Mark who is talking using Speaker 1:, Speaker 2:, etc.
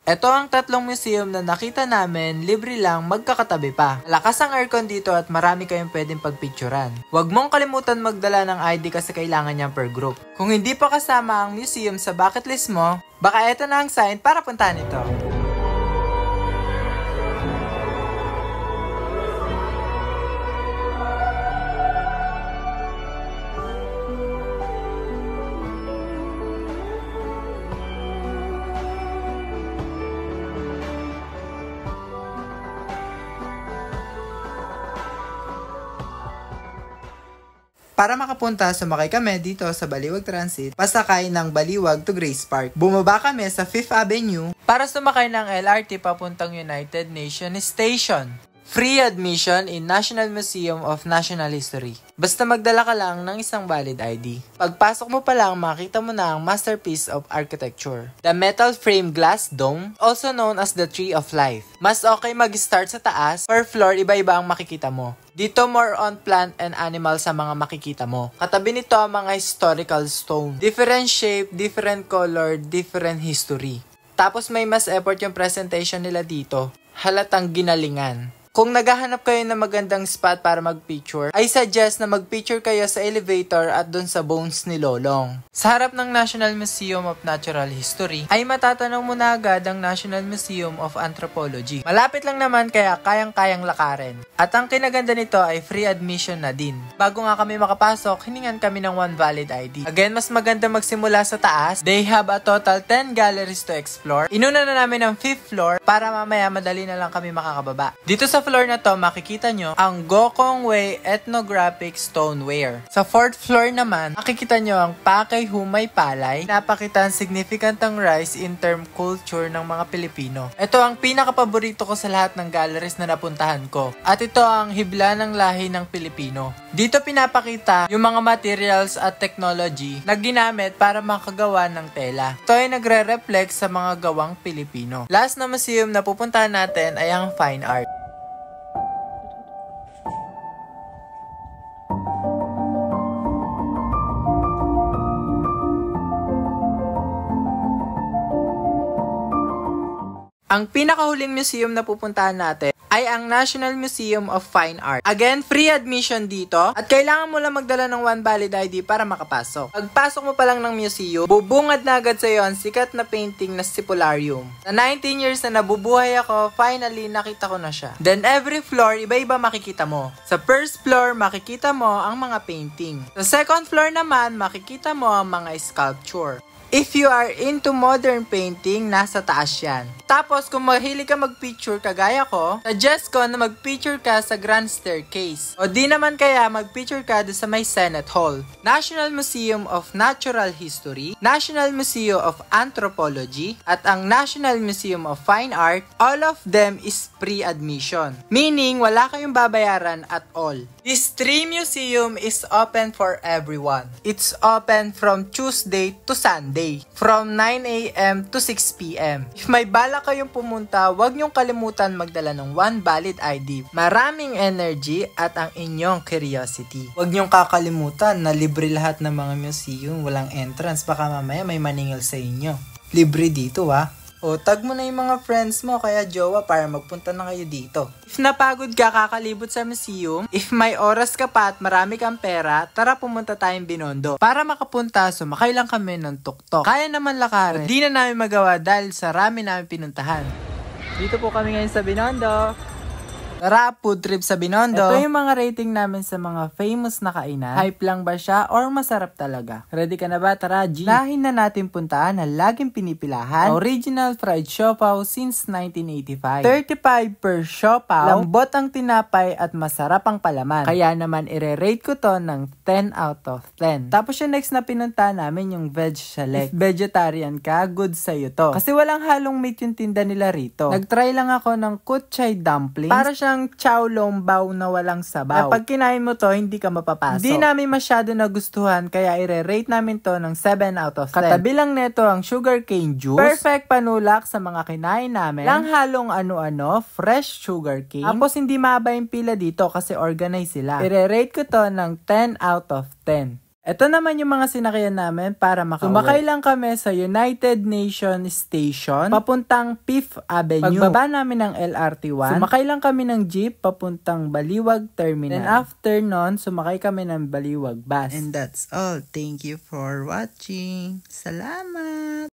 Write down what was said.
Speaker 1: Ito ang tatlong museum na nakita namin, libre lang, magkakatabi pa. Malakas ang aircon dito at marami kayong pwedeng pagpicturan. Huwag mong kalimutan magdala ng ID kasi kailangan niyan per group. Kung hindi pa kasama ang museum sa bucket list mo, baka ito na ang sign para puntahan ito. Para makapunta, sumakay kami dito sa Baliwag Transit, pasakay ng Baliwag to Grace Park. Bumaba kami sa 5th Avenue para sumakay ng LRT papuntang United Nations Station. Free admission in National Museum of National History. Basta magdala ka lang ng isang valid ID. Pagpasok mo pa lang, makita mo na ang masterpiece of architecture. The metal frame glass dome, also known as the Tree of Life. Mas okay mag-start sa taas, per floor iba-iba ang makikita mo. Dito more on plant and animal sa mga makikita mo. Katabi nito ang mga historical stone. Different shape, different color, different history. Tapos may mas effort yung presentation nila dito. Halatang ginalingan. Kung naghahanap kayo ng magandang spot para mag-picture, I suggest na mag-picture kayo sa elevator at dun sa bones ni Lolong. Sa harap ng National Museum of Natural History, ay matatanaw mo na agad ang National Museum of Anthropology. Malapit lang naman kaya kayang-kayang lakarin. At ang kinaganda nito ay free admission na din. Bago nga kami makapasok, hiningan kami ng one valid ID. Again, mas maganda magsimula sa taas. They have a total 10 galleries to explore. Inuna na namin ang 5th floor para mamaya madali na lang kami makakababa. Dito sa floor na to, makikita nyo ang Gokong Wei Ethnographic Stoneware. Sa 4th floor naman, makikita nyo ang Pakay Humay Palay. Napakita ang significant ang rise in term culture ng mga Pilipino. Ito ang pinakapaborito ko sa lahat ng galleries na napuntahan ko. At ito ang hibla ng lahi ng Pilipino. Dito pinapakita yung mga materials at technology na ginamit para makagawa ng tela. Ito ay nagre-reflect sa mga gawang Pilipino. Last na museum na pupuntahan natin ay ang Fine Art. Ang pinakahuling museum na pupuntahan natin ay ang National Museum of Fine Art. Again, free admission dito at kailangan mo lang magdala ng one valid ID para makapasok. Pagpasok mo pa lang ng museum, bubungad na agad sa iyo ang sikat na painting na Stipularium. Sa 19 years na nabubuhay ako, finally nakita ko na siya. Then every floor, iba-iba makikita mo. Sa first floor, makikita mo ang mga painting. Sa second floor naman, makikita mo ang mga sculpture. If you are into modern painting, nasa taas yan. Tapos, kung mahilig ka mag-picture kagaya ko, suggest ko na mag-picture ka sa Grand Staircase. O di naman kaya mag-picture ka sa may Senate Hall. National Museum of Natural History, National Museum of Anthropology, at ang National Museum of Fine Art, all of them is free admission. Meaning, wala kayong babayaran at all. This 3 museum is open for everyone. It's open from Tuesday to Sunday, from 9 a.m. to 6 p.m. If may bala kayong pumunta, huwag niyong kalimutan magdala ng one valid ID, maraming energy at ang inyong curiosity. Huwag niyong kakalimutan na libre lahat ng mga museum, walang entrance, baka mamaya may maningil sa inyo. Libre dito O tag mo na yung mga friends mo kaya jowa para magpunta na kayo dito. If napagod ka kakalibot sa museum, if may oras ka pa at marami kang pera, tara pumunta tayong Binondo. Para makapunta, sumakay lang kami ng tuktok. Kaya naman lakarin, di na namin magawa dahil sa rami namin pinuntahan. Dito po kami ngayon sa Binondo. Tara, food trip sa Binondo. Ito yung mga rating namin sa mga famous na kainan. Hype lang ba siya or masarap talaga? Ready ka na ba? Tara, G! Lahin na natin puntaan na laging pinipilahan. Original fried siopaw since 1985. 35 per siopaw. Lambot ang tinapay at masarap ang palaman. Kaya naman ire-rate ko to ng 10 out of 10. Tapos yung next na pinuntahan namin yung veg select. If vegetarian ka, good sa'yo to. Kasi walang halong meat yung tinda nila rito. Nagtry lang ako ng kuchay dumplings. Para siyang chow lombaw na walang sabaw. Pag kinain mo to, hindi ka mapapasok. Hindi namin masyado nagustuhan, kaya i-rate namin to ng 7 out of 10. Katabi lang neto ang sugarcane juice. Perfect panulak sa mga kinain namin. Lang halong ano-ano, fresh sugarcane. Tapos hindi mahaba yung pila dito kasi organized sila. I-rate ko to ng 10 out of 10. Ito naman yung mga sinakyan namin para makauwi. Sumakay lang kami sa United Nations Station, papuntang 5th Avenue. Pagbaba namin ng LRT1, sumakay lang kami ng jeep papuntang Baliwag Terminal. Then after nun, sumakay kami ng Baliwag bus. And that's all. Thank you for watching. Salamat!